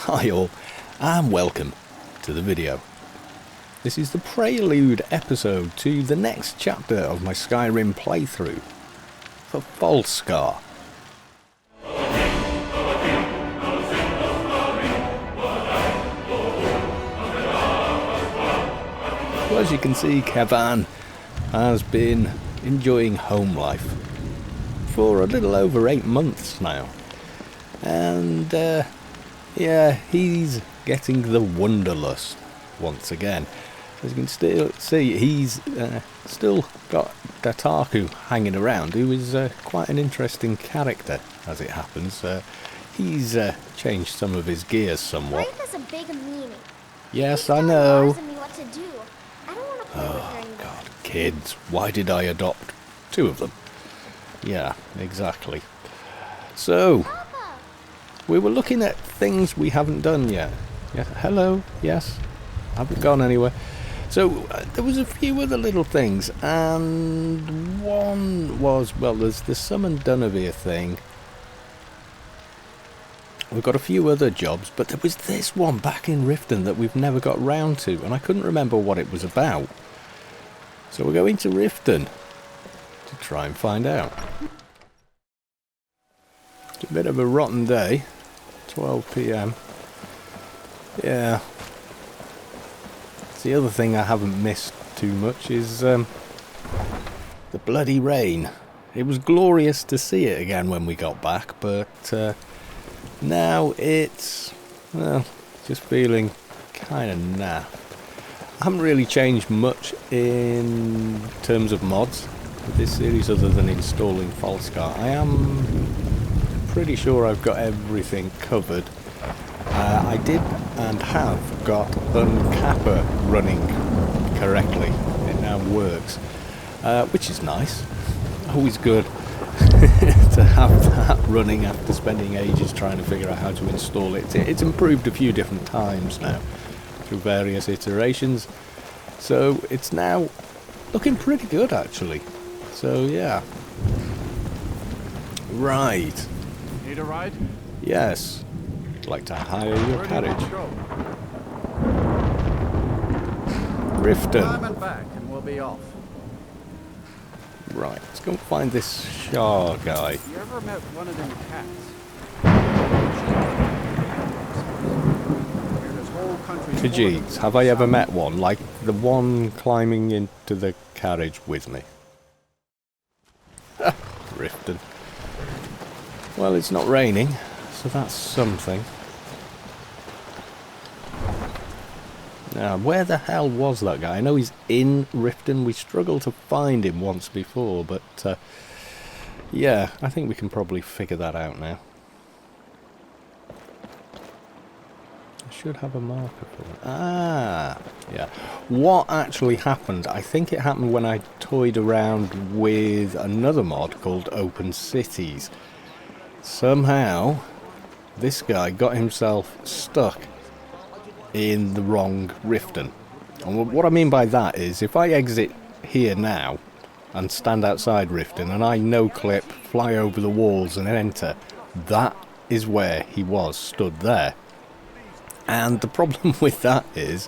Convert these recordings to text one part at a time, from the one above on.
Hi all, and welcome to the video. This is the prelude episode to the next chapter of my Skyrim playthrough for Falskaar. Well, as you can see, Kevan has been enjoying home life for a little over 8 months now. And yeah, he's getting the wanderlust once again. As you can still see, he's still got Dataku hanging around, who is quite an interesting character, as it happens. He's changed some of his gears somewhat. Life has a big meaning. Yes, I know. Me what to do. I don't want to play with her anymore. God, kids, why did I adopt 2 of them? Yeah, exactly. So, Papa! we were looking at things we haven't done yet. Yeah, hello, yes, haven't gone anywhere. So, there was a few other little things, and one was, well, there's the Summon Dunavir thing. We've got a few other jobs, but there was this one back in Riften that we've never got round to, and I couldn't remember what it was about. So we're going to Riften to try and find out. It's a bit of a rotten day. 12 PM. Yeah. The other thing I haven't missed too much is the bloody rain. It was glorious to see it again when we got back, but now it's, well, just feeling kind of naff. I haven't really changed much in terms of mods with this series other than installing Falskaar. I am pretty sure I've got everything covered. I did and have got Uncapper running correctly. It now works, which is nice. Always good to have that running after spending ages trying to figure out how to install it. It's improved a few different times now through various iterations, so it's now looking pretty good actually. So yeah. Right. Need a ride? Yes. I'd like to hire your carriage. Riften. Time and back and we'll be off. Right, let's go and find this Shah guy. You ever met one of them cats? Khajiits, have I ever met one? Like the one climbing into the carriage with me. Riften. Well, it's not raining, so that's something. Now, where the hell was that guy? I know he's in Riften. We struggled to find him once before, but yeah, I think we can probably figure that out now. I should have a marker for it. Ah, yeah. What actually happened? I think it happened when I toyed around with another mod called Open Cities. Somehow, this guy got himself stuck in the wrong Riften. And what I mean by that is, if I exit here now and stand outside Riften and I no-clip, fly over the walls and enter, that is where he was, stood there. And the problem with that is,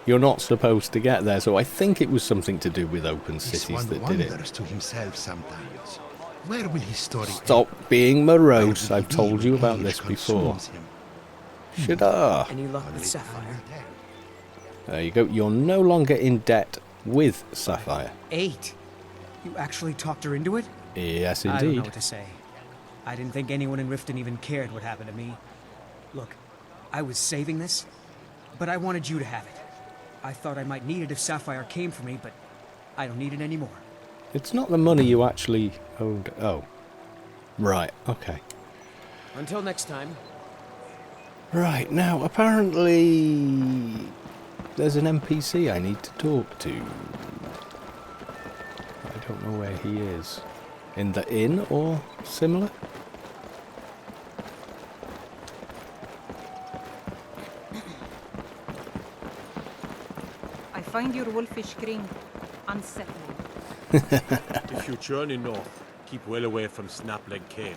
you're not supposed to get there, so I think it was something to do with Open Cities that did it. To himself sometimes. Where will his story Stop being morose, I've told you about this before. Should I? Any luck with Sapphire? There you go, you're no longer in debt with Sapphire. 8? You actually talked her into it? Yes, I don't know indeed. what to say. I didn't think anyone in Riften even cared what happened to me. Look, I was saving this, but I wanted you to have it. I thought I might need it if Sapphire came for me, but I don't need it anymore. It's not the money you actually owned. Oh. Right, okay. Until next time. Right, now, apparently there's an NPC I need to talk to. I don't know where he is. In the inn or similar? I find your wolfish grin unsettling. If you journey north, keep well away from Snapleg Cave.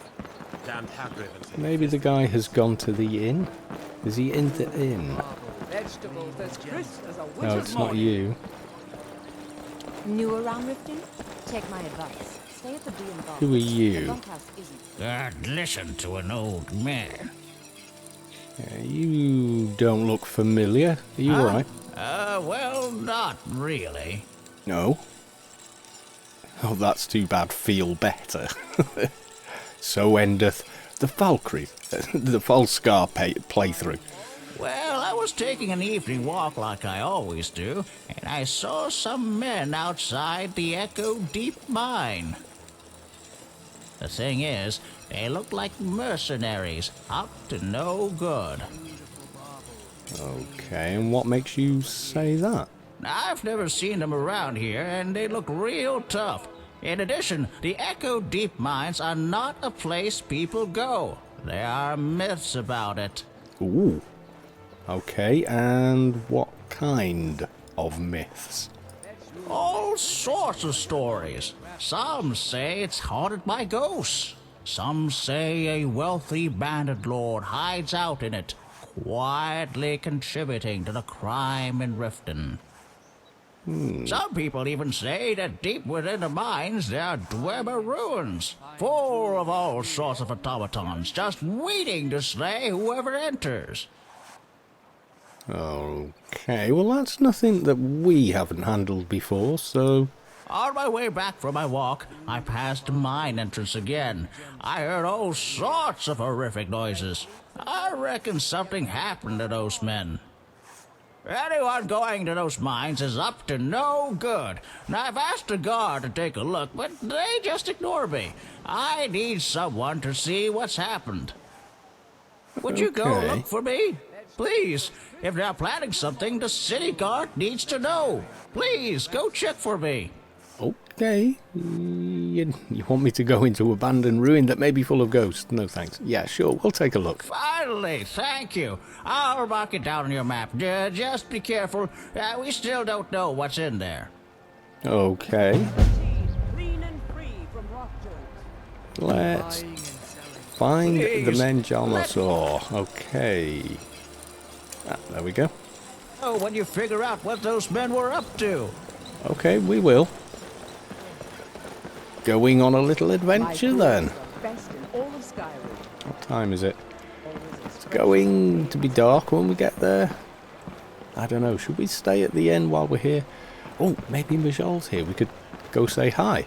Damned hag-driven thing. Maybe the guy has gone to the inn? Is he in the inn? Vegetables as crisp as a No, winter's it's not morning. you. New around Riften? Take my advice. Stay at the Bee and Ball. Who are you? The bunkhouse isn't. I'd listen to an old man. You don't look familiar. Are you alright? Well, not really. No. Oh, that's too bad. Feel better. So endeth the Valkyrie, the Falskaar playthrough. Well, I was taking an evening walk like I always do, and I saw some men outside the Echo Deep mine. The thing is, they looked like mercenaries, up to no good. Okay, and what makes you say that? I've never seen them around here, and they look real tough. In addition, the Echo Deep mines are not a place people go. There are myths about it. Ooh. Okay, and what kind of myths? All sorts of stories. Some say it's haunted by ghosts. Some say a wealthy bandit lord hides out in it, quietly contributing to the crime in Riften. Some people even say that deep within the mines there are Dwemer ruins, full of all sorts of automatons, just waiting to slay whoever enters. Okay, well that's nothing that we haven't handled before, so... On my way back from my walk, I passed the mine entrance again. I heard all sorts of horrific noises. I reckon something happened to those men. Anyone going to those mines is up to no good. Now, I've asked the guard to take a look, but they just ignore me. I need someone to see what's happened. Would you go Okay. look for me? Please, if they're planning something, the city guard needs to know. Please, go check for me. Okay. You want me to go into abandoned ruin that may be full of ghosts? No thanks. Yeah, sure, we'll take a look. Finally, thank you. I'll mark it down on your map. Just be careful. We still don't know what's in there. Okay. Clean and free from rock jokes. Let's find the Please, men Jarl saw. Okay. Ah, there we go. Oh, when you figure out what those men were up to. Okay, we will. Going on a little adventure then. Best in all of Skyrim. What time is it? It's going to be dark when we get there. I don't know, should we stay at the inn while we're here? Oh, maybe Mijal's here. We could go say hi.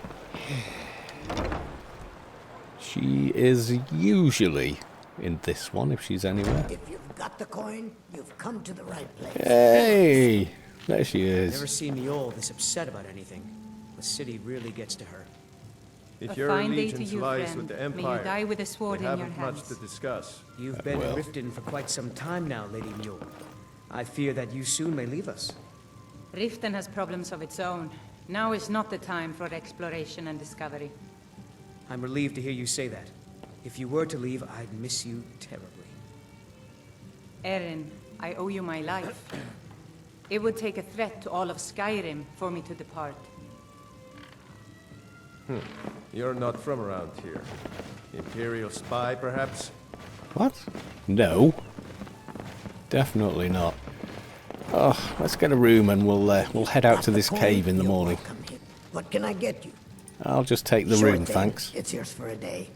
She is usually in this one, if she's anywhere. If you've got the coin, you've come to the right place. Hey! There she Never is. seen Njol this upset about anything. The city really gets to her. If A your fine day to allegiance you, lies friend. with the May you Empire, die with a sword we in your haven't much hands. to discuss. You've been well. in Riften for quite some time now, Lady Njol. I fear that you soon may leave us. Riften has problems of its own. Now is not the time for exploration and discovery. I'm relieved to hear you say that. If you were to leave, I'd miss you terribly. Erin, I owe you my life. It would take a threat to all of Skyrim for me to depart. You're not from around here. Imperial spy, perhaps? What? No. Definitely not. Oh, let's get a room and we'll head out to this cave in the morning. What can I get you? I'll just take the Sure room, thing. thanks. It's yours for a day.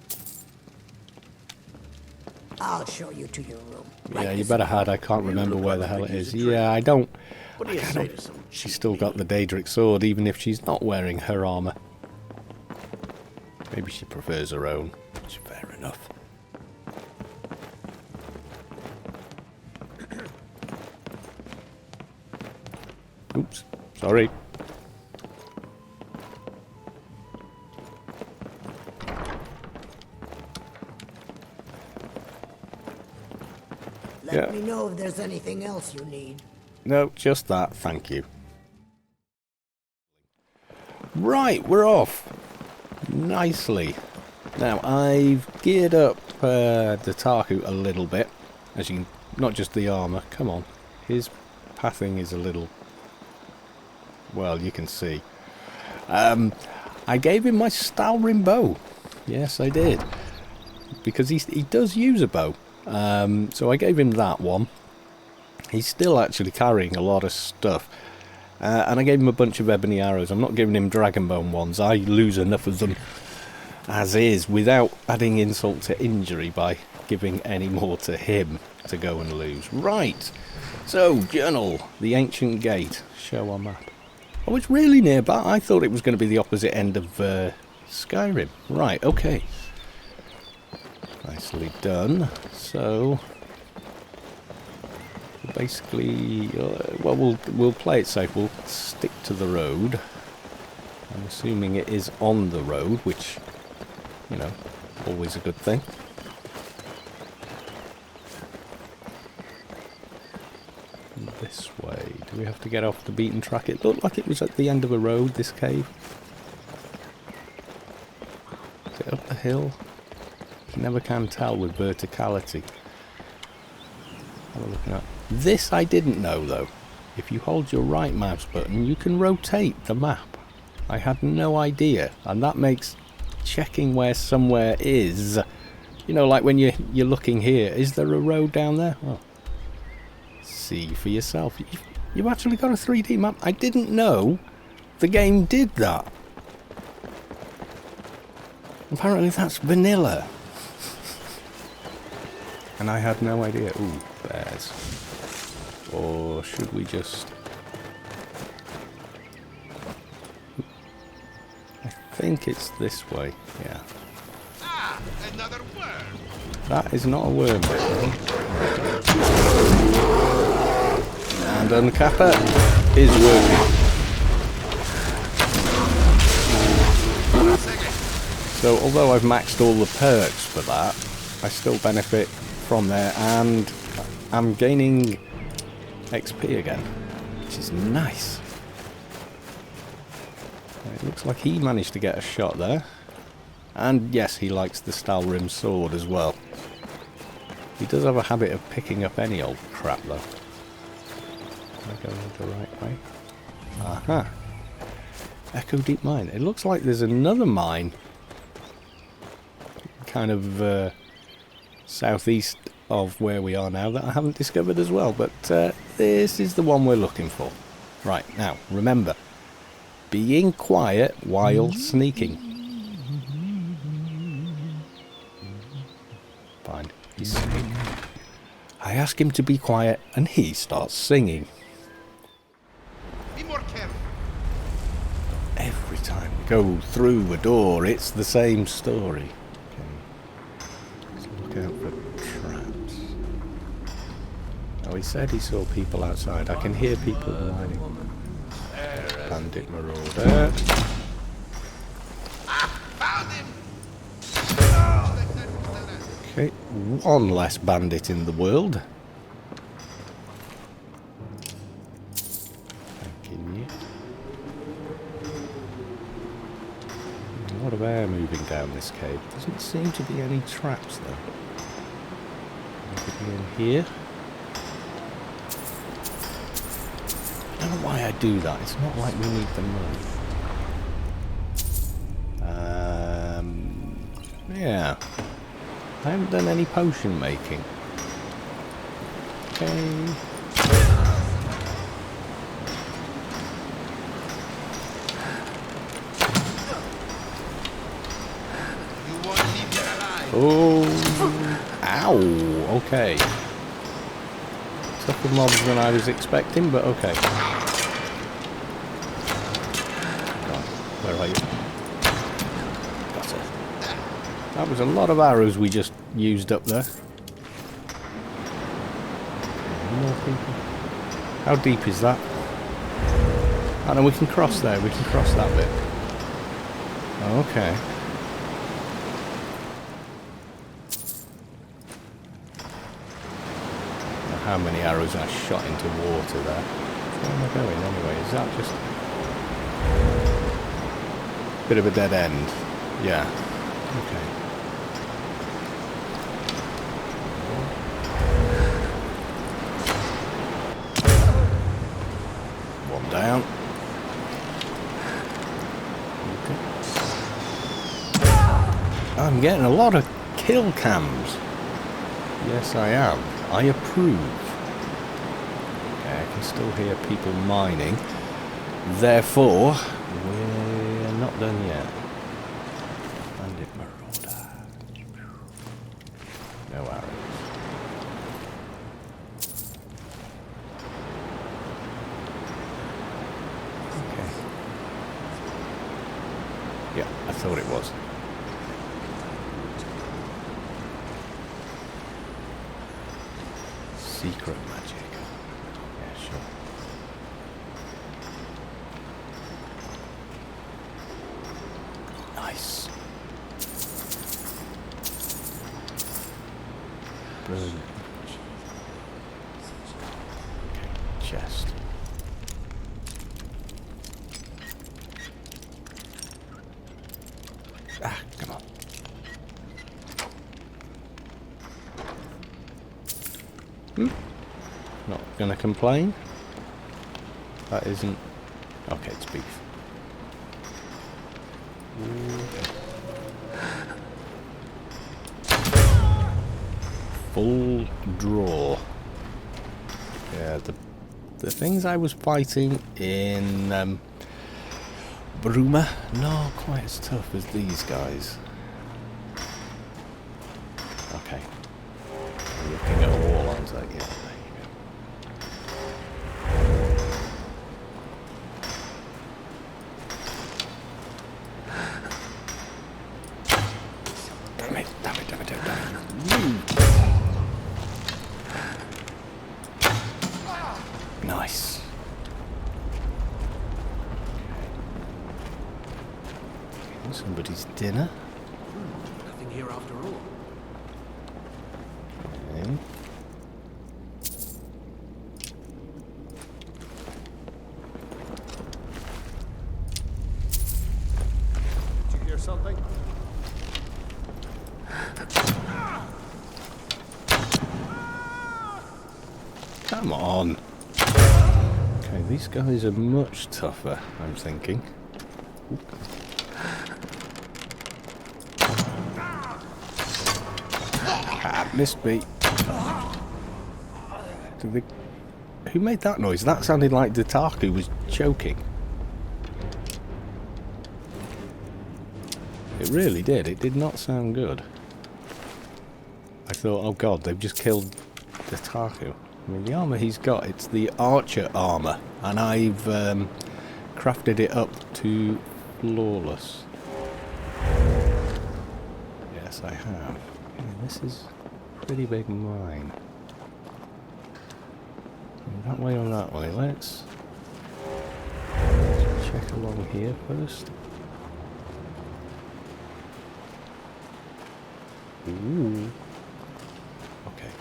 I'll show you to your room. Yeah, you better hide. I can't remember where the hell it is. Yeah, I don't. What do you say to some She's still got the Daedric sword, even if she's not wearing her armor. Maybe she prefers her own, which is fair enough. Oops, sorry. Let Yeah. me know if there's anything else you need. No, just that, thank you. Right, we're off. Nicely. Now, I've geared up the Tarku a little bit. As you can, not just the armour, come on. His pathing is a little... Well, you can see. I gave him my Stalrim bow. Yes, I did. Because he does use a bow. So I gave him that one. He's still actually carrying a lot of stuff. And I gave him a bunch of ebony arrows. I'm not giving him dragonbone ones. I lose enough of them as is without adding insult to injury by giving any more to him to go and lose. Right. So, journal. The ancient gate. Show on map. Oh, it's really nearby. I thought it was going to be the opposite end of Skyrim. Right, okay. Nicely done. So, basically, well, we'll play it safe. We'll stick to the road. I'm assuming it is on the road, which, you know, always a good thing. This way. Do we have to get off the beaten track? It looked like it was at the end of a road, this cave. Is it up the hill? You never can tell with verticality. Have a look at that. This I didn't know though. If you hold your right mouse button, you can rotate the map. I had no idea, and that makes checking where somewhere is. You know, like when you're looking here. Is there a road down there? Oh. See for yourself. You've actually got a 3D map. I didn't know the game did that. Apparently that's vanilla. And I had no idea. Ooh, bears. Or should we just... I think it's this way. Yeah. Ah, another worm. That is not a worm. And Uncapper is working. So although I've maxed all the perks for that, I still benefit from there, and I'm gaining XP again, which is nice. It looks like he managed to get a shot there. And yes, he likes the Stalrim sword as well. He does have a habit of picking up any old crap though. Am I going the right way? Aha! Echo Deep Mine. It looks like there's another mine kind of southeast of where we are now that I haven't discovered as well, but this is the one we're looking for. Right, now remember, being quiet while sneaking. Fine, he's singing. I ask him to be quiet and he starts singing. Be more careful. Every time we go through a door, it's the same story. Look out for traps. Oh, he said he saw people outside. I can hear people whining. Bandit marauder. Found him. Okay, one less bandit in the world. Thank you. A lot of air moving down this cave. Doesn't seem to be any traps though. Maybe in here. I don't know why I do that. It's not like we need the money. Yeah. I haven't done any potion making. Okay. You won't leave here alive. Oh. Ow. Okay. Tougher mobs than I was expecting, but okay. Where are you? Got it. That was a lot of arrows we just used up there. More people. How deep is that? Oh no, we can cross there. We can cross that bit. Okay. How many arrows I shot into water there. Where am I going anyway? Is that just... bit of a dead end? Yeah. Okay. One down. Okay. I'm getting a lot of kill cams. Yes, I am. I approve. Okay, I can still hear people mining. Therefore, we're not done yet. Bandit Marauder. No arrows. Okay. Yeah, I thought it was. Secret magic. Yeah, sure. Nice. Brilliant. Okay, chest. Ah, come on. Not gonna complain. That isn't... Okay, it's beef. Full draw. Yeah, the things I was fighting in Dwemer, not quite as tough as these guys. Okay. I'm looking at a wall, aren't I? Yeah. Nice. Somebody's dinner. Nothing here after all. Okay. Did you hear something? Come on. Okay, these guys are much tougher, I'm thinking. Ah, missed me. Who made that noise? That sounded like Dataku was choking. It really did. It did not sound good. I thought, oh god, they've just killed Dataku. I mean, the armour he's got, it's the archer armour, and I've crafted it up to flawless. Yes, I have. Yeah, this is a pretty big mine. That way or that way? Let's check along here first. Ooh. Okay.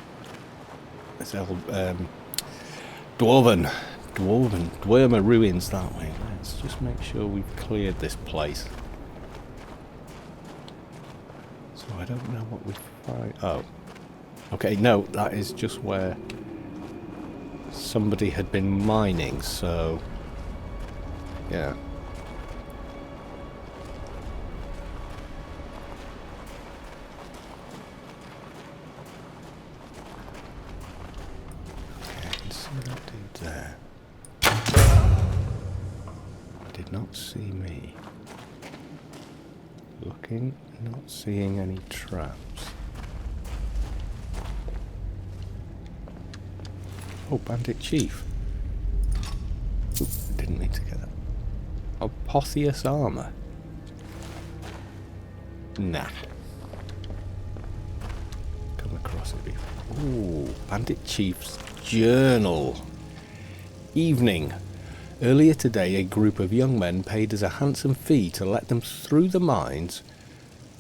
Let's have Dwemer ruins that way. Let's just make sure we've cleared this place. So I don't know what we find. Oh. Okay, no, that is just where somebody had been mining, so yeah. Okay, I can see that dude there. Did not see me. Looking, not seeing any traps. Oh, Bandit Chief. Oop, didn't mean to get that. Apotheus armor. Nah. Come across it before. Ooh, Bandit Chief's journal. Evening. Earlier today, a group of young men paid us a handsome fee to let them through the mines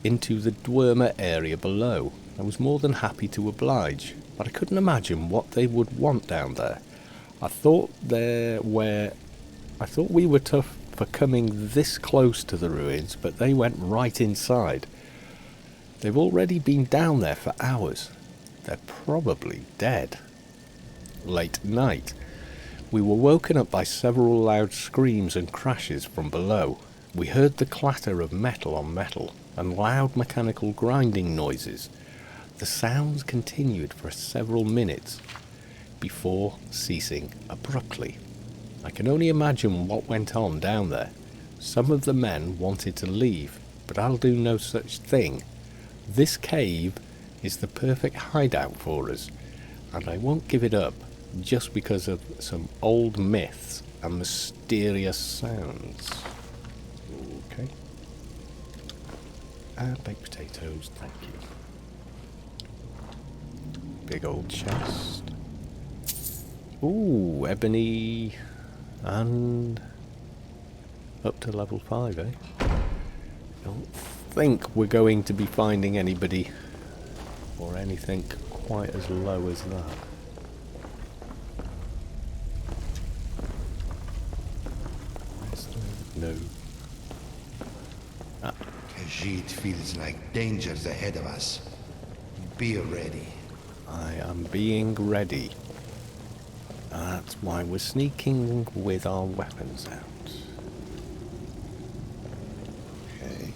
into the Dwemer area below. I was more than happy to oblige, but I couldn't imagine what they would want down there. I thought we were tough for coming this close to the ruins, but they went right inside. They've already been down there for hours. They're probably dead. Late night. We were woken up by several loud screams and crashes from below. We heard the clatter of metal on metal and loud mechanical grinding noises. The sounds continued for several minutes before ceasing abruptly. I can only imagine what went on down there. Some of the men wanted to leave, but I'll do no such thing. This cave is the perfect hideout for us, and I won't give it up just because of some old myths and mysterious sounds. Okay. Baked potatoes, thank you. Big old chest. Ooh, ebony and up to level 5, eh? Don't think we're going to be finding anybody or anything quite as low as that. No. Ah. Khajiit feels like dangers ahead of us. Be ready. I am being ready. That's why we're sneaking with our weapons out. Okay.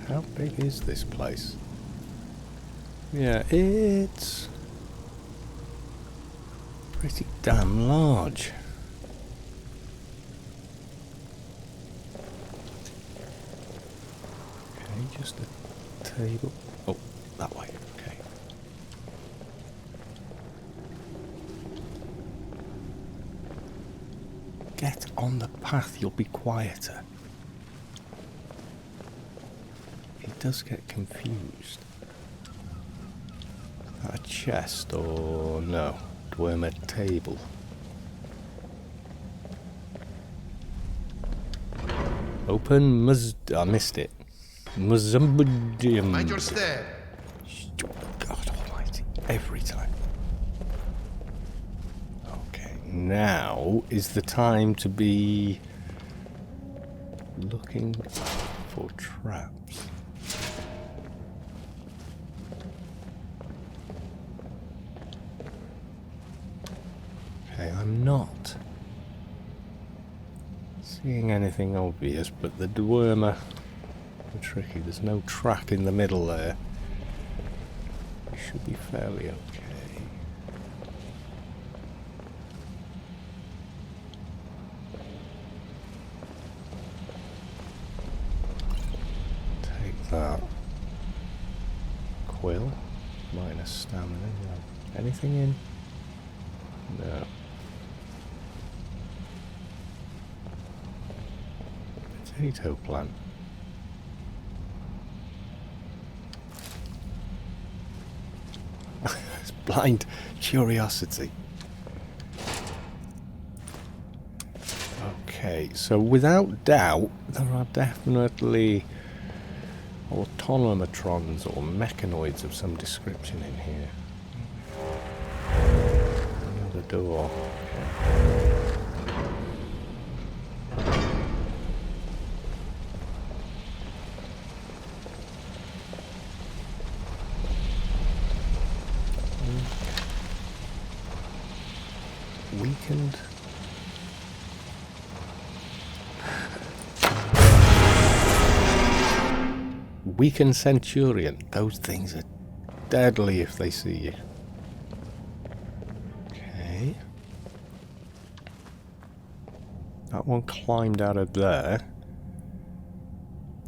How big is this place? Yeah, it's pretty damn large. Okay, just a table. Oh, that way. Okay. Get on the path, you'll be quieter. He does get confused. A chest or no? Dwemer table. Open I missed it. Muzumbudium. Mind your step. God almighty. Every time. Okay, now is the time to be looking for traps. Okay, I'm not seeing anything obvious, but the Dwemer are tricky. There's no trap in the middle there. We should be fairly okay. Take that. Quill. Minus stamina. No. Anything in? No. Potato plant. It's blind curiosity. Okay, so without doubt, there are definitely autonomatrons or mechanoids of some description in here. Another door. Okay. Weakened. Weakened Centurion. Those things are deadly if they see you. Okay. That one climbed out of there.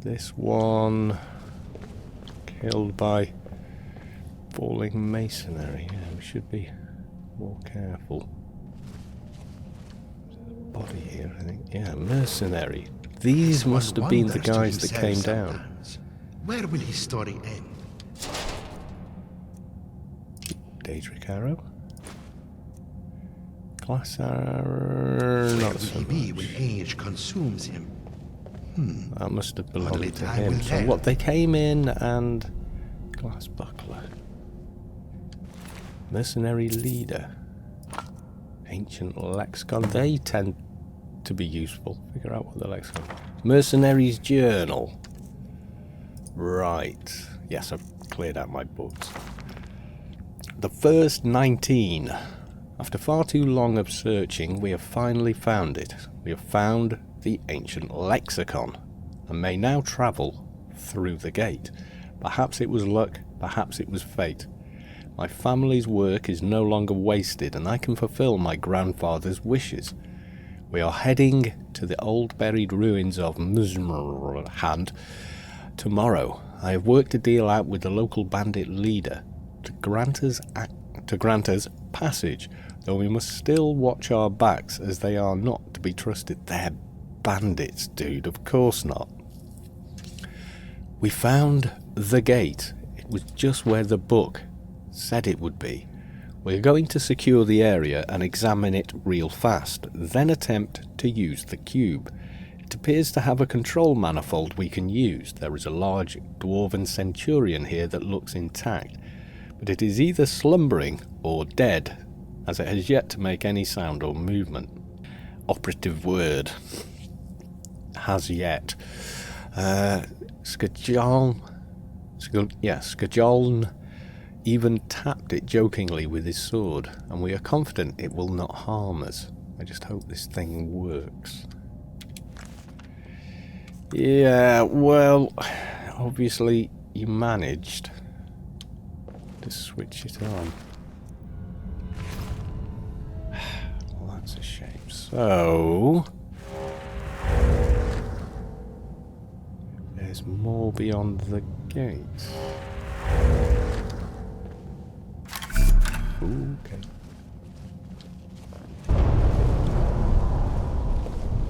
This one killed by falling masonry. Yeah, we should be more careful. Body here, I think. Yeah, mercenary. These must have been the guys that came down. Where will his story end? Daedric arrow. Glass arrow. Not so much. He be when age consumes him? That must have belonged Only to time him. will So tell. what? They came in and glass buckler. Mercenary leader. Ancient lexicon. They tend to be useful. Figure out what the lexicon. Mercenary's journal. Right. Yes, I've cleared out my books. The first 19. After far too long of searching, we have finally found it. We have found the ancient lexicon, and may now travel through the gate. Perhaps it was luck, perhaps it was fate. My family's work is no longer wasted, and I can fulfill my grandfather's wishes. We are heading to the old buried ruins of Mzmrhand tomorrow. I have worked a deal out with the local bandit leader to grant us passage, though we must still watch our backs, as they are not to be trusted. They're bandits, dude, of course not. We found the gate. It was just where the book said it would be. We're going to secure the area and examine it real fast, then attempt to use the cube. It appears to have a control manifold we can use. There is a large dwarven centurion here that looks intact, but it is either slumbering or dead, as it has yet to make any sound or movement. Operative word. Has yet. Skajoln even tapped it jokingly with his sword, and we are confident it will not harm us. I just hope this thing works. Yeah, well, obviously you managed to switch it on. Well, that's a shame. So there's more beyond the gate. Okay.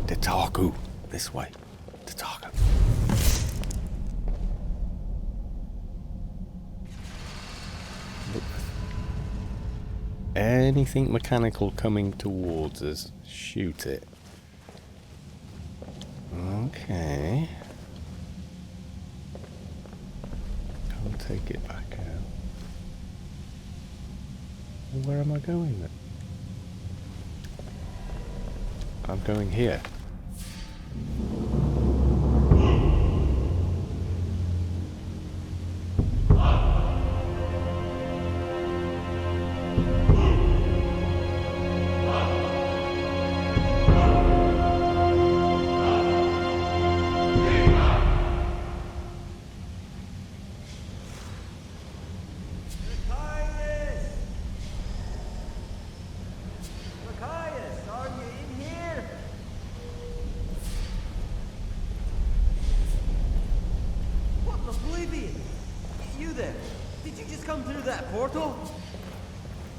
Tataku. This way. Tataku. Look. Anything mechanical coming towards us, shoot it. Okay. Can't take it back out. Where am I going then? I'm going here.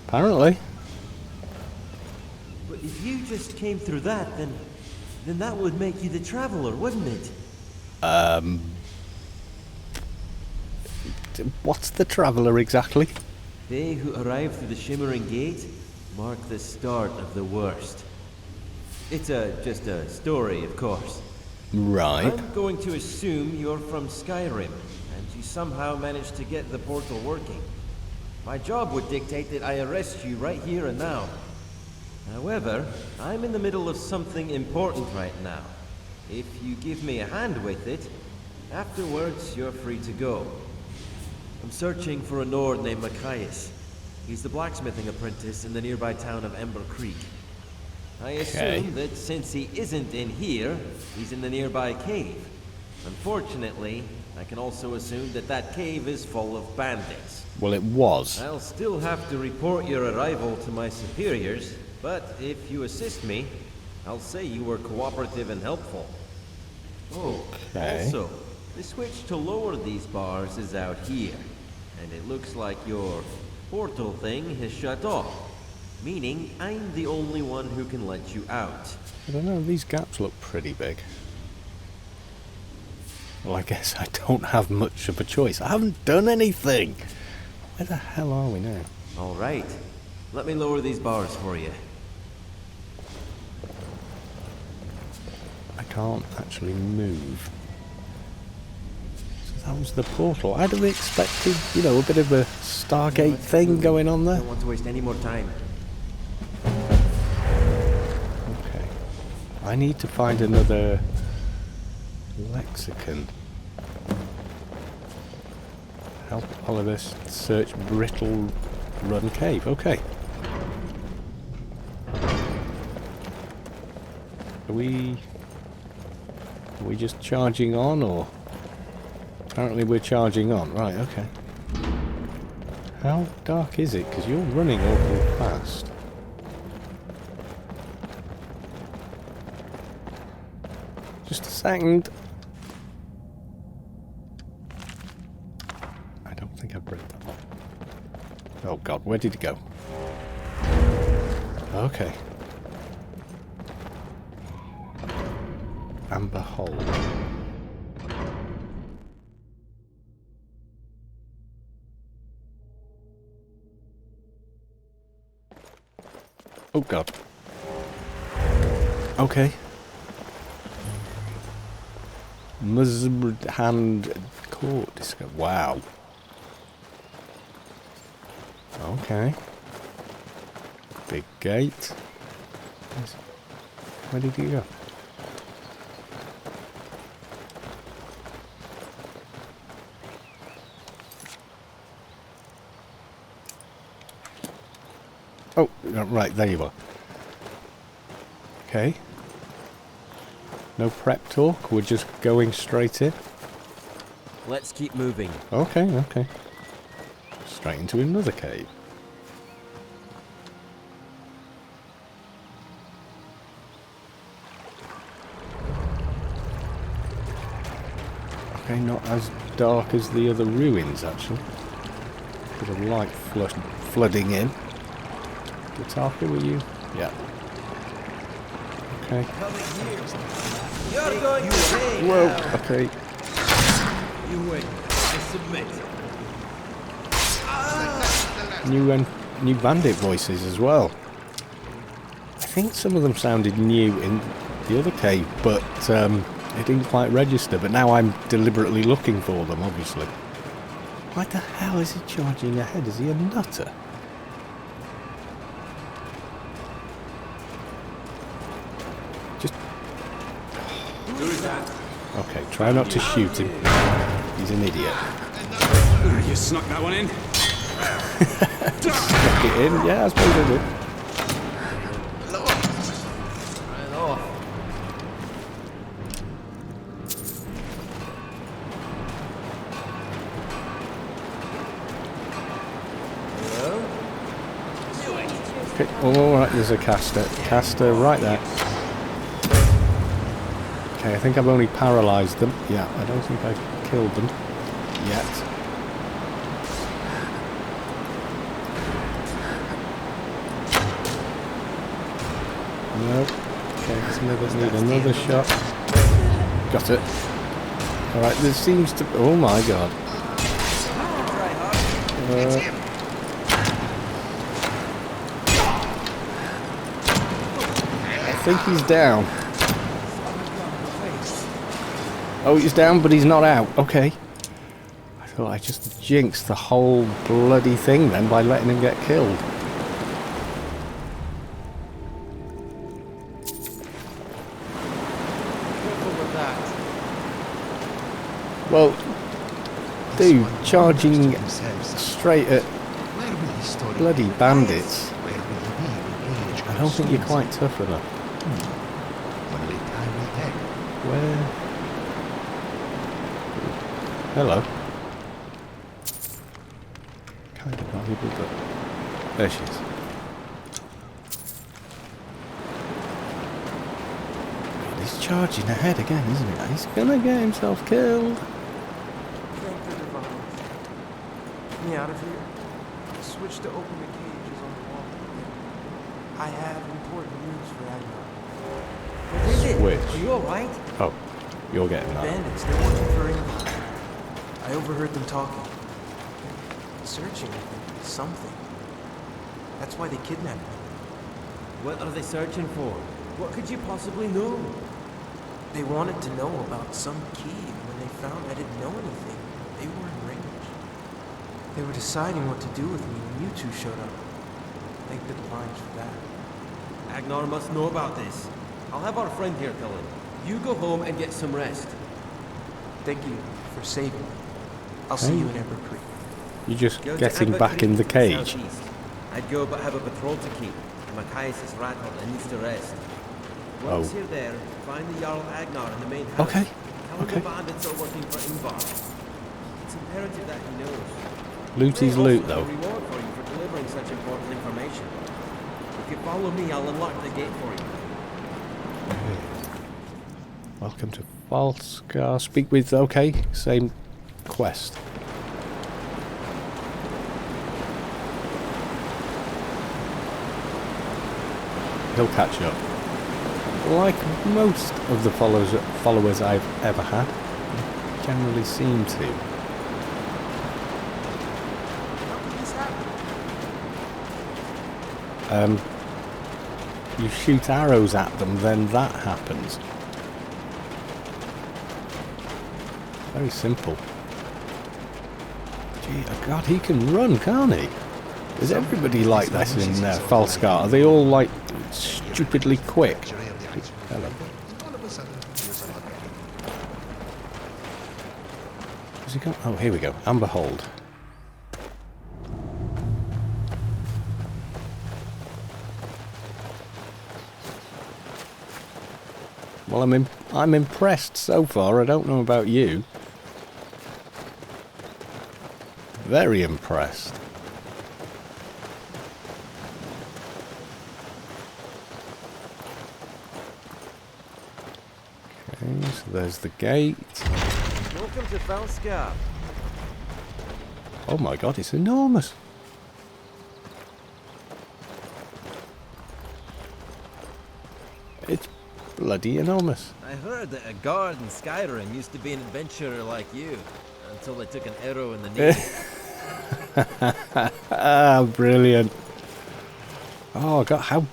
Apparently. But if you just came through that, then that would make you the traveler, wouldn't it? What's the traveler exactly? They who arrive through the Shimmering Gate mark the start of the worst. It's just a story, of course. Right. I'm going to assume you're from Skyrim, and you somehow managed to get the portal working. My job would dictate that I arrest you right here and now. However, I'm in the middle of something important right now. If you give me a hand with it, afterwards you're free to go. I'm searching for a Nord named Machias. He's the blacksmithing apprentice in the nearby town of Ember Creek. I assume that since he isn't in here, he's in the nearby cave. Unfortunately, I can also assume that cave is full of bandits. Well, it was. I'll still have to report your arrival to my superiors, but if you assist me, I'll say you were cooperative and helpful. Oh, also, the switch to lower these bars is out here, and it looks like your portal thing has shut off, meaning I'm the only one who can let you out. I don't know, these gaps look pretty big. Well, I guess I don't have much of a choice. I haven't done anything! Where the hell are we now? Alright. Let me lower these bars for you. I can't actually move. So that was the portal. I'd have expected, you know, a bit of a Stargate thing going on there. I don't want to waste any more time. Okay. I need to find another lexicon. Help Oliver search Brittle Run Cave. Okay. Are we Are we just charging on, or...? Apparently we're charging on. Right, okay. How dark is it? Because you're running awful fast. Just a second. I don't think I've read that. Oh god, where did it go? Okay. Amber Hole. Oh god. Okay. Muzzled hand court disco. Wow. Okay. Big gate. Where did he go? Oh, right, there you are. Okay. No prep talk, we're just going straight in. Let's keep moving. Okay, okay. Straight into another cave. Okay, not as dark as the other ruins, actually. Bit of light flooding in. Guitarka, were you? Yeah. Okay. You're going to pay Whoa, now. okay. You win. I submit. New bandit voices as well. I think some of them sounded new in the other cave, but they didn't quite register. But now I'm deliberately looking for them, obviously. Why the hell is he charging ahead? Is he a nutter? Just... Who is that? Okay, try not to shoot him. He's an idiot. You snuck that one in? Snuck it in? Yeah, I suppose I did. Right off. Okay, alright, there's a caster. Caster right there. Okay, I think I've only paralysed them. Yeah, I don't think I've killed them yet. Nope. Okay, let's need another shot. Got it. Alright, there seems to... Oh my god. I think he's down. Oh, he's down, but he's not out. Okay. I thought I just jinxed the whole bloody thing then by letting him get killed. Well, dude, charging straight at bloody bandits. I don't think you're quite tough enough. Where? Hello. Kind of valuable, but there she is. God, he's charging ahead again, isn't he? He's gonna get himself killed. Get me out of here. The switch to open the cage is on the wall. I have important news for Agnar. What is it? Switch. Are you alright? Oh, you're getting that. Bandits, they're working for England. I overheard them talking. Searching for something. That's why they kidnapped me. What are they searching for? What could you possibly know? They wanted to know about some key, and when they found I didn't know anything, they were enraged. They were deciding what to do with me when you two showed up. Thank the divines for that. Agnar must know about this. I'll have our friend here tell him. You go home and get some rest. Thank you for saving me. I'll see you in Ember Creek. You're just Go to getting Amber back Creek in the to cage. southeast. I'd go but have a patrol to keep. Matthias is rattled and needs to rest. Once Oh. you're there, find the Jarl Agnar in the main house. Okay. Tell him the bandits are working for Ingvar. It's imperative that he knows. Loot is loot, though. A reward for you for delivering such important information. If you follow me, I'll unlock the gate for you. Welcome to Falskaar. Speak with... Okay, same quest. He'll catch up. Like most of the followers I've ever had, generally seem to. You shoot arrows at them, then that happens. Very simple. Gee, oh God, he can run, can't he? Is everybody like this in Falskaar? Are they all like stupidly quick? Hello. Where's he gone? Oh, here we go. Overhaul. Well, I'm impressed so far. I don't know about you. Very impressed. Okay, so there's the gate. Welcome to Falskaar. Oh my God, it's enormous. It's bloody enormous. I heard that a guard in Skyrim used to be an adventurer like you, until they took an arrow in the knee. Ah, brilliant. Oh God, how...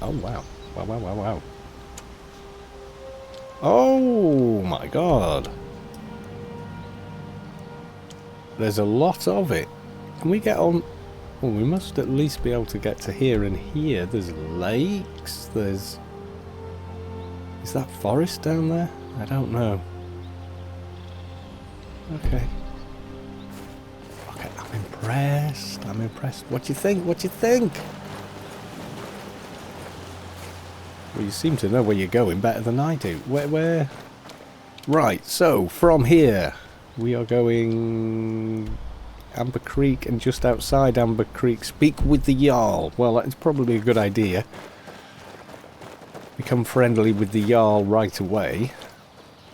Oh wow. Wow, wow, wow, wow. Oh my God. There's a lot of it. Can we get on... Well, we must at least be able to get to here and here. There's lakes, there's... Is that forest down there? I don't know. Okay. Okay, I'm impressed. I'm impressed. What do you think? What do you think? Well, you seem to know where you're going better than I do. Where? Right, so from here we are going Amber Creek, and just outside Amber Creek, speak with the Jarl. Well, that's probably a good idea. Become friendly with the Jarl right away.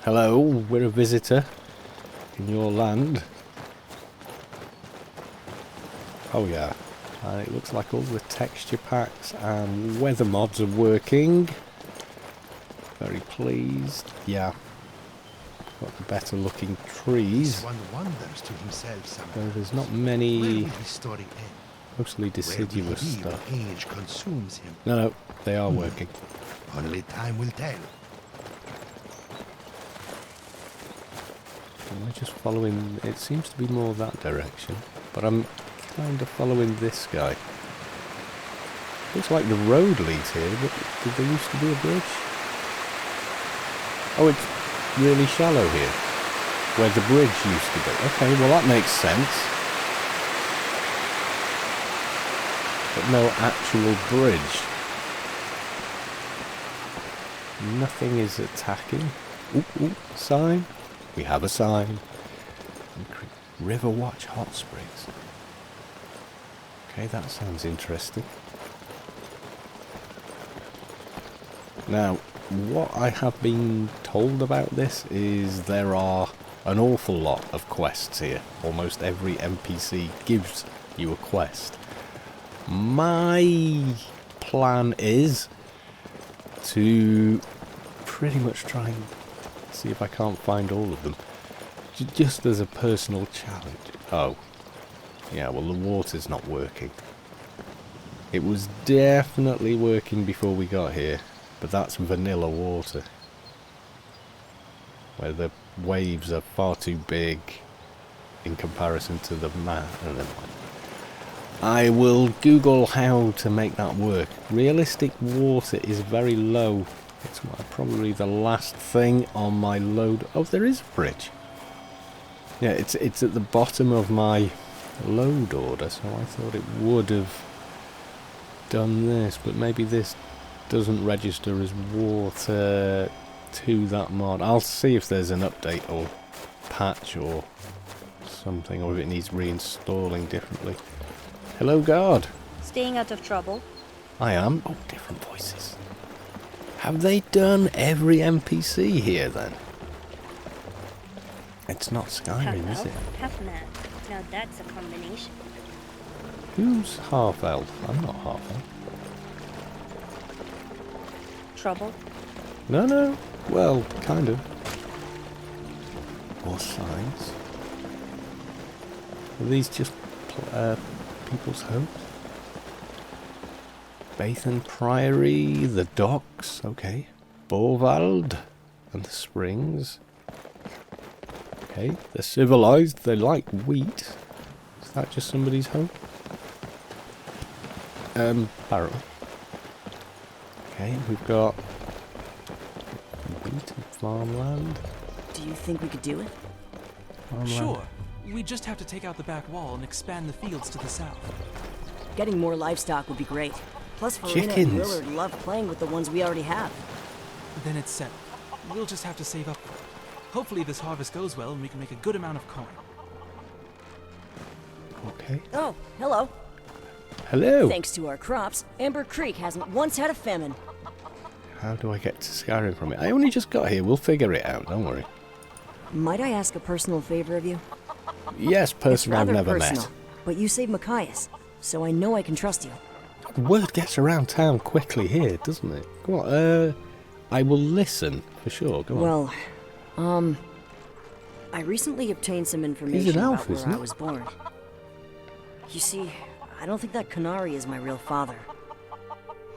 Hello, we're a visitor in your land. Oh yeah, it looks like all the texture packs and weather mods are working. Very pleased. Yeah, got the better looking trees. One wonders to himself There's not many, story mostly deciduous stuff. Age consumes him. No, they are working. Only time will tell. Am I just following? It seems to be more that direction, but I'm kind of following this guy. Looks like the road leads here, but did there used to be a bridge? Oh, it's really shallow here, where the bridge used to be. Okay, well that makes sense. But no actual bridge. Nothing is attacking. Ooh, ooh, sign. We have a sign. River Watch Hot Springs. Okay, that sounds interesting. Now, what I have been told about this is there are an awful lot of quests here. Almost every NPC gives you a quest. My plan is to pretty much try and see if I can't find all of them. Just as a personal challenge. Oh. Yeah, well the water's not working. It was definitely working before we got here, but that's vanilla water. Where the waves are far too big in comparison to the map. I will Google how to make that work. Realistic water is very low. It's probably the last thing on my load. Oh, there is a bridge. Yeah, it's at the bottom of my load order, so I thought it would have done this, but maybe this doesn't register as water to that mod. I'll see if there's an update or patch or something, or if it needs reinstalling differently. Hello, guard. Staying out of trouble? I am. Oh, different voices. Have they done every NPC here then? It's not Skyrim, is it? Half man. Now that's a combination. Who's half elf? I'm not half elf. Trouble? No. Well, kind of. Or signs. Are these just people's homes? Bathan Priory, the docks, okay. Borvald and the springs. Okay, they're civilized, they like wheat. Is that just somebody's home? Barrow. Okay, we've got wheat and farmland. Do you think we could do it? Farmland. Sure. We just have to take out the back wall and expand the fields to the south. Getting more livestock would be great. Plus, Farina and Willard love playing with the ones we already have. Then it's set. We'll just have to save up for it. Hopefully this harvest goes well and we can make a good amount of corn. Okay. Oh, hello. Hello. Thanks to our crops, Amber Creek hasn't once had a famine. How do I get to Skyrim from it? I only just got here. We'll figure it out. Don't worry. Might I ask a personal favor of you? Yes, person I've never personal, met. But you saved Machias, so I know I can trust you. Word gets around town quickly here, doesn't it? Go on. I will listen for sure. Go on. Well, I recently obtained some information elf, about isn't where I it? was born. You see, I don't think that Canary is my real father.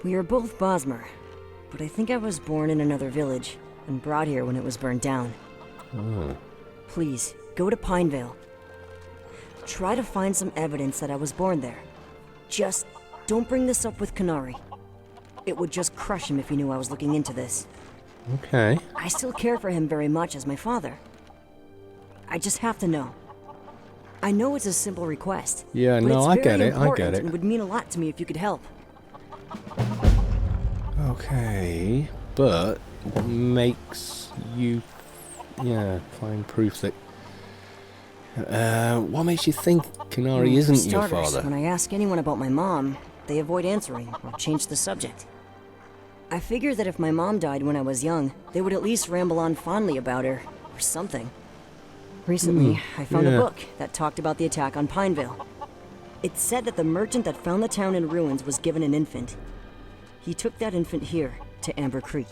We are both Bosmer, but I think I was born in another village and brought here when it was burned down. Oh. Please, go to Pinevale. Try to find some evidence that I was born there. Just don't bring this up with Canary. It would just crush him if he knew I was looking into this. Okay. I still care for him very much as my father. I just have to know. I know it's a simple request. Yeah, but no, it's I very get it, I important get it. and would mean a lot to me if you could help. Okay, but what makes you, find proof that, what makes you think Canary For isn't your starters, father? when I ask anyone about my mom, they avoid answering or change the subject. I figured that if my mom died when I was young, they would at least ramble on fondly about her, or something. Recently, I found a book that talked about the attack on Pinevale. It said that the merchant that found the town in ruins was given an infant. He took that infant here, to Amber Creek.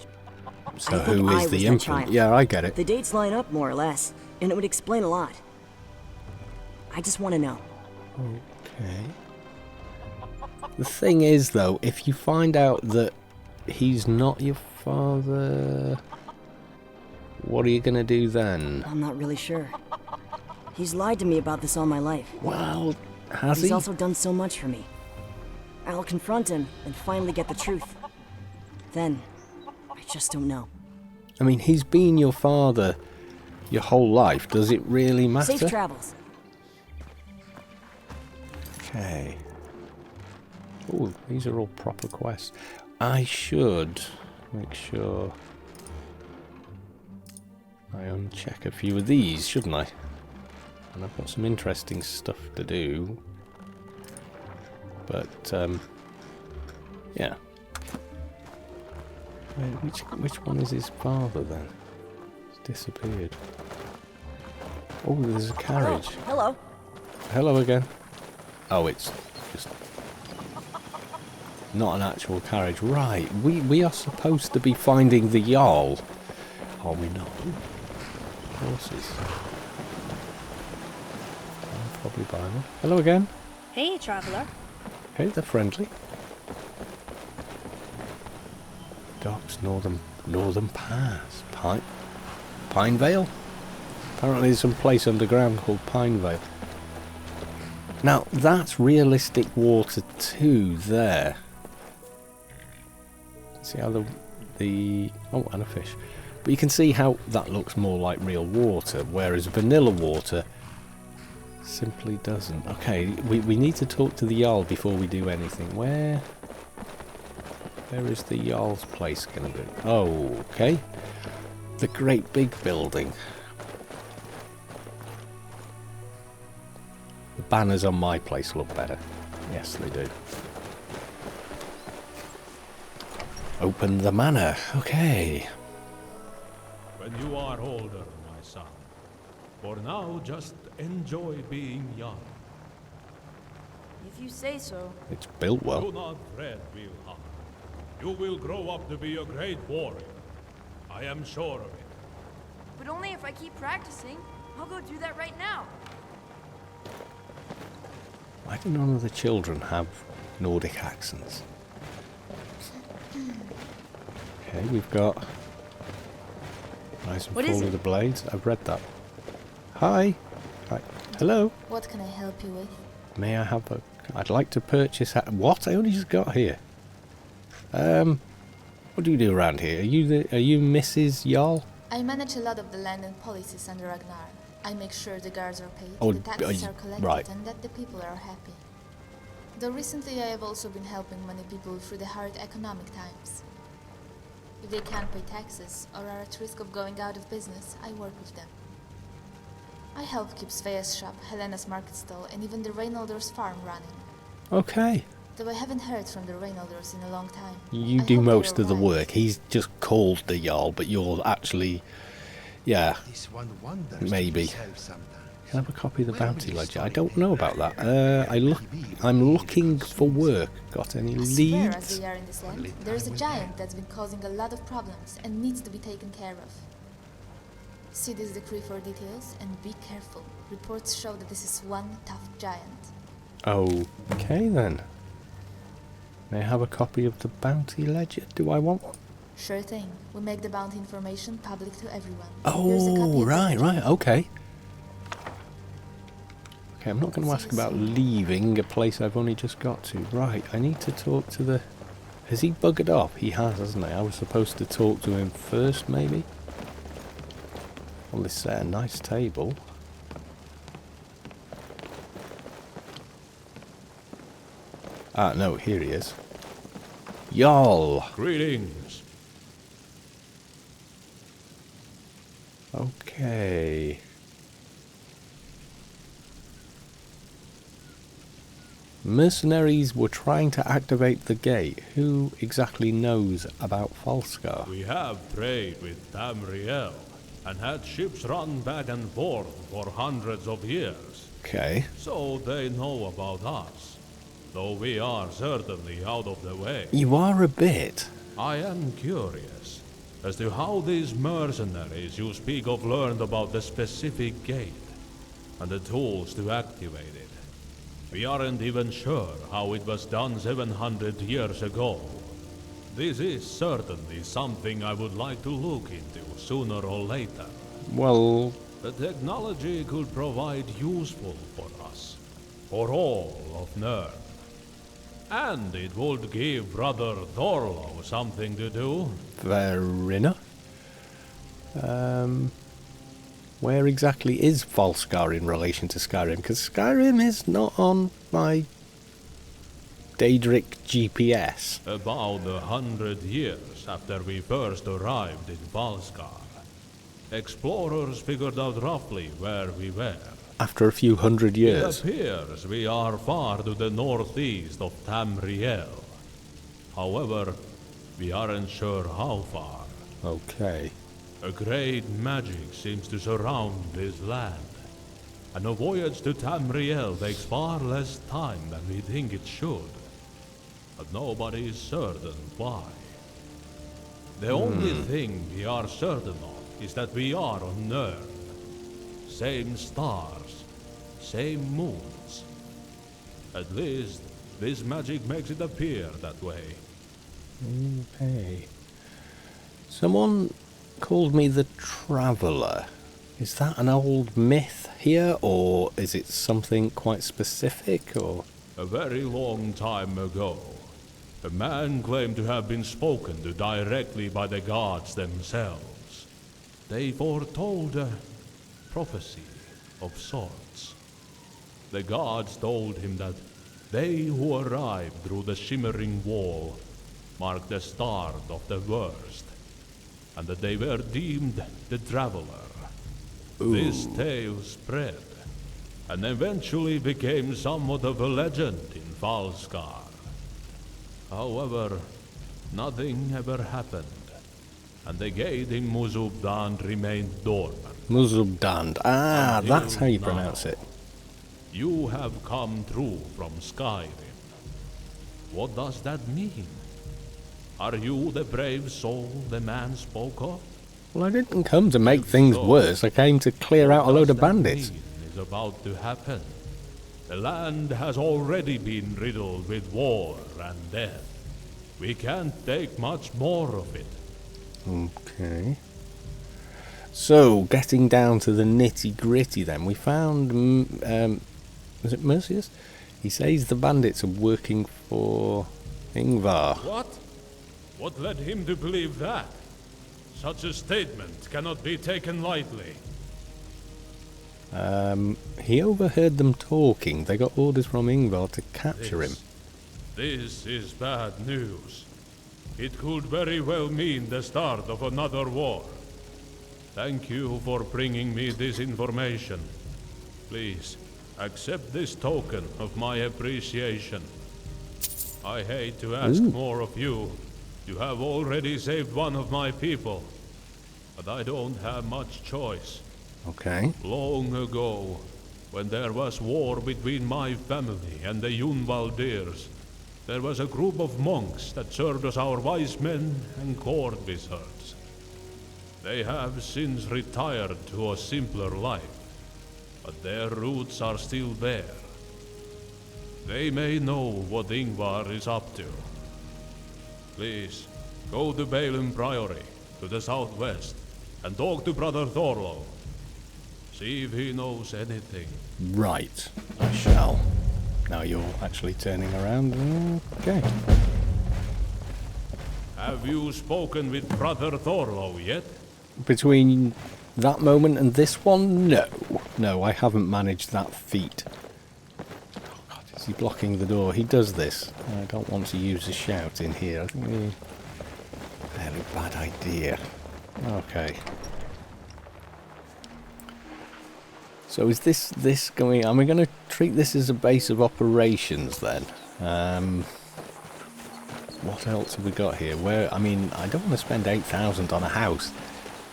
So I think who I is was the that infant? child. Yeah, I get it. The dates line up more or less, and it would explain a lot. I just want to know. Okay. The thing is, though, if you find out that he's not your father, what are you going to do then? I'm not really sure. He's lied to me about this all my life. Well, has He's he? also done so much for me. I'll confront him and finally get the truth. Then, I just don't know. I mean, he's been your father your whole life. Does it really matter? Safe travels. Okay. Oh, these are all proper quests. I should make sure I uncheck a few of these, shouldn't I? And I've got some interesting stuff to do. But, yeah. Wait, which one is his father, then? It's disappeared. Oh, there's a carriage. Oh, hello. Hello again. Oh, it's just not an actual carriage. Right, we are supposed to be finding the Jarl. Are we not? Horses. I'll probably buy them. Hello again. Hey, traveler. Okay, they're friendly. Docks, Northern Pass. Pinevale? Apparently there's some place underground called Pinevale. Now, that's realistic water too, there. See how oh, and a fish. But you can see how that looks more like real water, whereas vanilla water simply doesn't. Okay, we need to talk to the Jarl before we do anything. Where Where is the Jarl's place going to be? Oh, okay. The great big building. The banners on my place look better. Yes, they do. Open the manor. Okay. When you are older, my son. For now, just enjoy being young. If you say so. It's built well. Do not fret, Wilhelm. You will grow up to be a great warrior. I am sure of it. But only if I keep practicing. I'll go do that right now. Why do none of the children have Nordic accents? Okay, we've got Rise and Fall of the Blades. I've read that. Hi. Hi. Hello. What can I help you with? May I have a... I'd like to purchase... What? I only just got here. What do you do around here? Are you Mrs. Jarl? I manage a lot of the land and policies under Ragnar. I make sure the guards are paid, Oh, the taxes are collected, right. and that the people are happy. Though recently I have also been helping many people through the hard economic times. If they can't pay taxes or are at risk of going out of business, I work with them. I help keep Svea's shop, Helena's market stall, and even the Reynolders farm running. Okay. Though I haven't heard from the Reynolders in a long time. You do most of the work. He's just called the Jarl, but you're actually... Yeah. Maybe. Can I have a copy of the bounty ledger? I don't know about that. I'm looking for work. Got any As rare as leads? they are in this land, there is a giant that's been causing a lot of problems and needs to be taken care of. See this decree for details and be careful. Reports show that this is one tough giant. Okay then. May I have a copy of the bounty ledger? Do I want one? Sure thing. We make the bounty information public to everyone. Here's a copy Oh, of the right, ledger. okay. Okay, I'm not going to ask about leaving a place I've only just got to. Right, I need to talk to the... Has he buggered off? He has, hasn't he? I was supposed to talk to him first, maybe? Well, this set a nice table. Ah, no, here he is. Jarl! Greetings. Okay. Mercenaries were trying to activate the gate. Who exactly knows about Falskaar? We have trade with Tamriel and had ships run back and forth for hundreds of years. Okay. So they know about us, though we are certainly out of the way. You are a bit. I am curious as to how these mercenaries you speak of learned about the specific gate and the tools to activate it. We aren't even sure how it was done 700 years ago. This is certainly something I would like to look into sooner or later. Well... The technology could provide useful for us, for all of Nern. And it would give Brother Thorlo something to do. Fair enough. Where exactly is Falskaar in relation to Skyrim? Because Skyrim is not on my Daedric GPS. About 100 years after we first arrived in Falskaar, explorers figured out roughly where we were. After a few hundred years. It appears we are far to the northeast of Tamriel. However, we aren't sure how far. Okay. A great magic seems to surround this land, and a voyage to Tamriel takes far less time than we think it should. But nobody is certain why. The only thing we are certain of is that we are on Nern. Same stars, same moons. At least, this magic makes it appear that way. Okay. Someone called me the Traveller. Is that an old myth here, or is it something quite specific, or...? A very long time ago, a man claimed to have been spoken to directly by the gods themselves. They foretold a prophecy of sorts. The gods told him that they who arrived through the shimmering wall marked the start of the worst, and that they were deemed the traveler. This tale spread, and eventually became somewhat of a legend in Falskaar. However, nothing ever happened, and the gate in Muzubdand remained dormant. Muzubdand. Ah, Until that's how you now. pronounce it. You have come through from Skyrim. What does that mean? Are you the brave soul the man spoke of? Well, I didn't come to make things worse. I came to clear out a load of bandits. Is about to happen. The land has already been riddled with war and death. We can't take much more of it. Okay. So, getting down to the nitty-gritty then, we found, was it Mercius? He says the bandits are working for Ingvar. What? What led him to believe that? Such a statement cannot be taken lightly. He overheard them talking. They got orders from Ingvar to capture him. This is bad news. It could very well mean the start of another war. Thank you for bringing me this information. Please, accept this token of my appreciation. I hate to ask more of you. You have already saved one of my people. But I don't have much choice. Okay. Long ago, when there was war between my family and the Yunvaldirs, there was a group of monks that served as our wise men and court wizards. They have since retired to a simpler life, but their roots are still there. They may know what Ingvar is up to. Please, go to Balin Priory, to the southwest, and talk to Brother Thorlo. See if he knows anything. Right, I shall. Now you're actually turning around. Okay. Have you spoken with Brother Thorlo yet? Between that moment and this one, no. No, I haven't managed that feat. Oh God, is he blocking the door? He does this. I don't want to use a shout in here. I think fairly bad idea. Okay. So is this going... Am I going to treat this as a base of operations then? What else have we got here? Where, I mean, I don't want to spend 8,000 on a house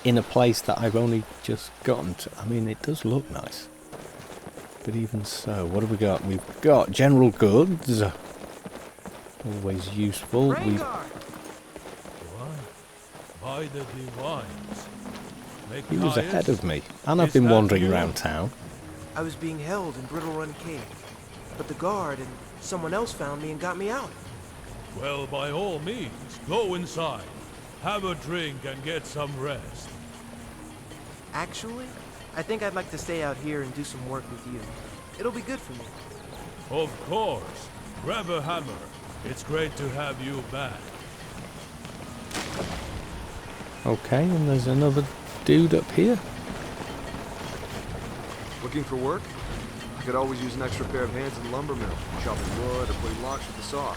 in a place that I've only just gotten to. I mean, it does look nice. But even so, what have we got? We've got general goods. Always useful. We've... By the divines. He was ahead of me, and I've been wandering around town. I was being held in Brittle Run Cave, but the guard and someone else found me and got me out. Well, by all means, go inside. Have a drink and get some rest. Actually, I think I'd like to stay out here and do some work with you. It'll be good for me. Of course. Grab a hammer. It's great to have you back. Okay, and there's another dude up here. Looking for work? I could always use an extra pair of hands in the lumber mill, chopping wood or putting locks with the saw.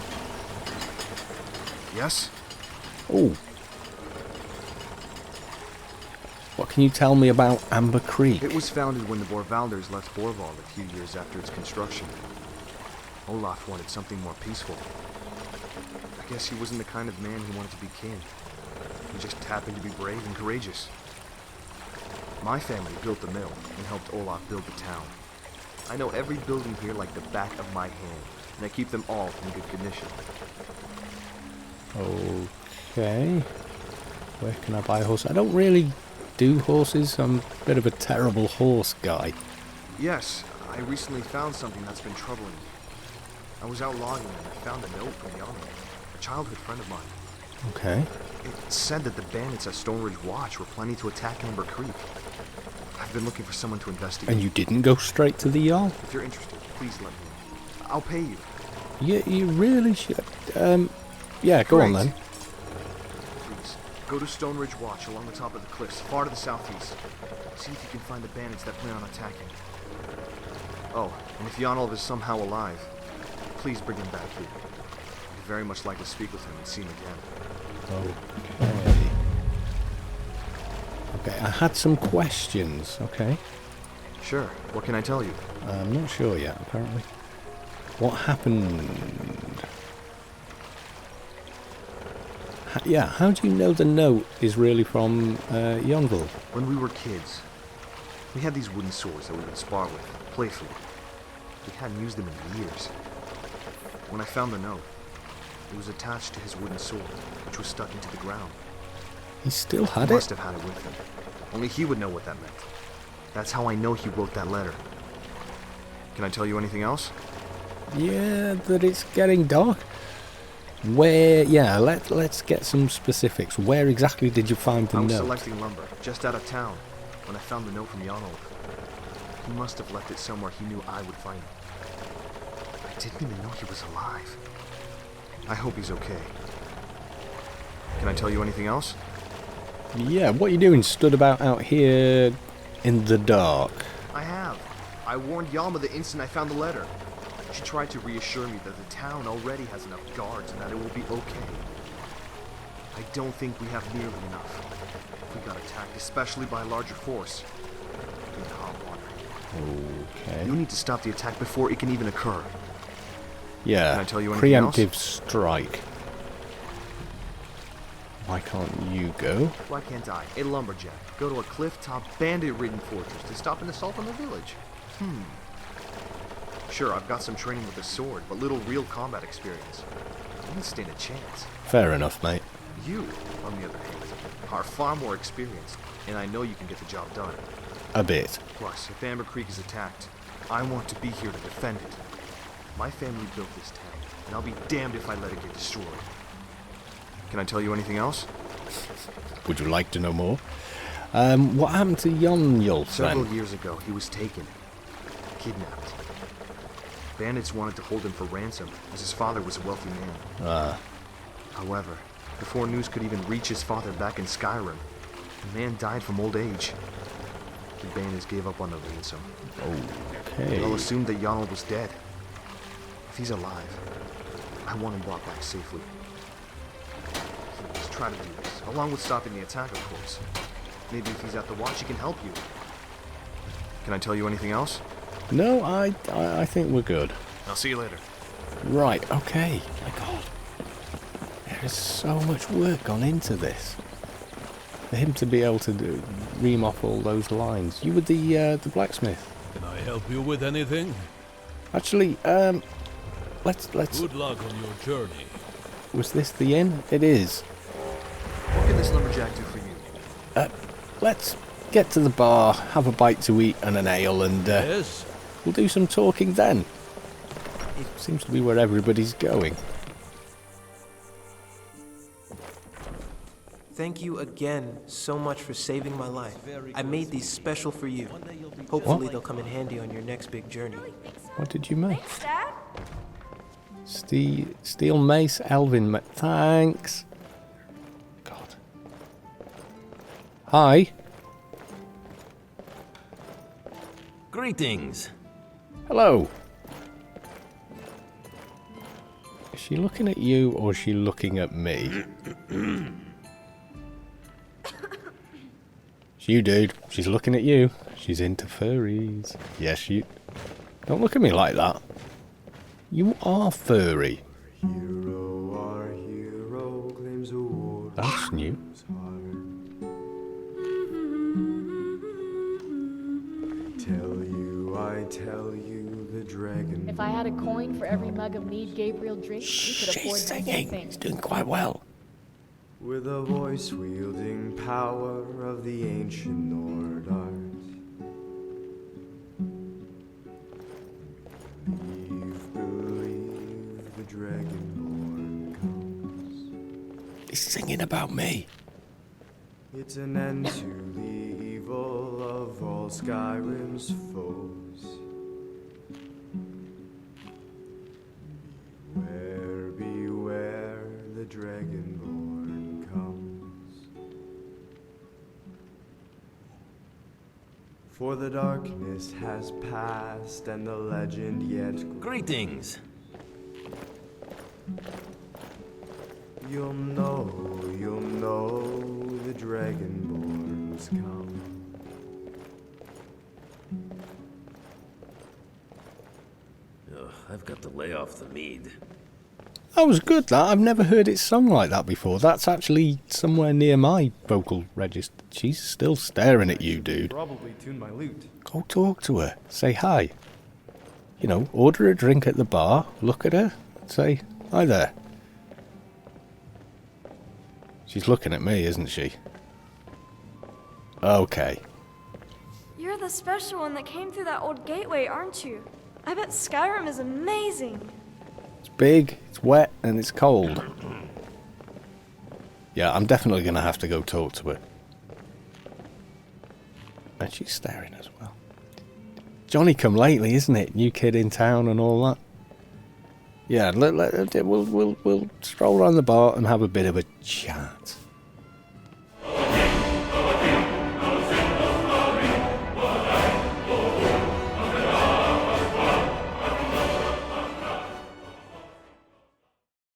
Yes? Oh. What can you tell me about Amber Creek? It was founded when the Borvalders left Overhaul a few years after its construction. Olaf wanted something more peaceful. I guess he wasn't the kind of man who wanted to be king. He just happened to be brave and courageous. My family built the mill and helped Olaf build the town. I know every building here like the back of my hand, and I keep them all in good condition. Okay. Where can I buy a horse? I don't really do horses. I'm a bit of a terrible horse guy. Yes, I recently found something that's been troubling me. I was out logging and I found a note from Jarl, a childhood friend of mine. Okay. It said that the bandits at Stone Ridge Watch were planning to attack Amber Creek. I've been looking for someone to investigate. And you didn't go straight to the Jarl? If you're interested, please let me know. I'll pay you. Yeah, you really should. Yeah, go on then. Please, go to Stone Ridge Watch along the top of the cliffs, far to the southeast. See if you can find the bandits that plan on attacking. Oh, and if Jarl is somehow alive, please bring him back here. I'd very much like to speak with him and see him again. Okay. Okay, I had some questions, okay? Sure. What can I tell you? I'm not sure yet, apparently. What happened? Yeah, how do you know the note is really from Jarl? When we were kids, we had these wooden swords that we would spar with, playfully. We hadn't used them in years. When I found the note, it was attached to his wooden sword, which was stuck into the ground. He still had He it? must have had it with him. Only he would know what that meant. That's how I know he wrote that letter. Can I tell you anything else? Yeah, that it's getting dark. Where, yeah, let's get some specifics. Where exactly did you find the I was note? selecting lumber, just out of town, when I found the note from Jarl. He must have left it somewhere he knew I would find it. I didn't even know he was alive. I hope he's okay. Can I tell you anything else? Yeah, what are you doing stood about out here in the dark? I have. I warned Yalma the instant I found the letter. She tried to reassure me that the town already has enough guards and that it will be okay. I don't think we have nearly enough. If we got attacked, especially by a larger force, we're in hot water. Okay. You need to stop the attack before it can even occur. Yeah, Can I tell you anything preemptive else? strike. Why can't you go? Why can't I, a lumberjack, go to a cliff-top, bandit-ridden fortress to stop an assault on the village? Sure, I've got some training with a sword, but little real combat experience. I wouldn't stand a chance. Fair enough, mate. You, on the other hand, are far more experienced, and I know you can get the job done. A bit. Plus, if Amber Creek is attacked, I want to be here to defend it. My family built this town, and I'll be damned if I let it get destroyed. Can I tell you anything else? Would you like to know more? What happened to Jarl, Several friend? years ago, he was taken. Kidnapped. Bandits wanted to hold him for ransom, as his father was a wealthy man. However, before news could even reach his father back in Skyrim, the man died from old age. The bandits gave up on the ransom. Okay. They all assumed that Jarl was dead. If he's alive, I want him brought back safely. Please try to do this, along with stopping the attack, of course. Maybe if he's at the watch, he can help you. Can I tell you anything else? No, I think we're good. I'll see you later. Right, okay. My God. There is so much work gone into this. For him to be able to ream off all those lines. You were the blacksmith. Can I help you with anything? Actually, let's... Good luck on your journey. Was this the inn? It is. What can this lumberjack do for you? Let's get to the bar, have a bite to eat and an ale, and Yes? we'll do some talking then. It seems to be where everybody's going. Thank you again so much for saving my life. I made these special for you. Hopefully they'll come in handy on your next big journey. What did you make? Steel mace, elven thanks. God. Hi. Greetings. Hello. Is she looking at you or is she looking at me? It's you, dude. She's looking at you. She's into furries. Yes, you... Don't look at me like that. You are furry. Hero, our hero claims a war. That's new. I tell you, the dragon. If I had a coin for every mug of mead Gabriel drinks, we could afford the whole thing. He's doing quite well. With a voice wielding power of the ancient Nord art. Believe, the dragonborn comes. He's singing about me. It's an end to the evil of all Skyrim's foes. Beware, beware, the dragonborn comes. For the darkness has passed and the legend yet grows. Greetings. You'll know the Dragonborn's come. Ugh, I've got to lay off the mead. That was good, that. I've never heard it sung like that before. That's actually somewhere near my vocal register. She's still staring at you, dude. Probably tune my lute. Go talk to her. Say hi. You know, order a drink at the bar, look at her, say, hi there. She's looking at me, isn't she? Okay. You're the special one that came through that old gateway, aren't you? I bet Skyrim is amazing. It's big, it's wet, and it's cold. Yeah, I'm definitely going to have to go talk to her. And she's staring as well. Johnny come lately, isn't it? New kid in town and all that. Yeah, we'll stroll around the bar and have a bit of a chat.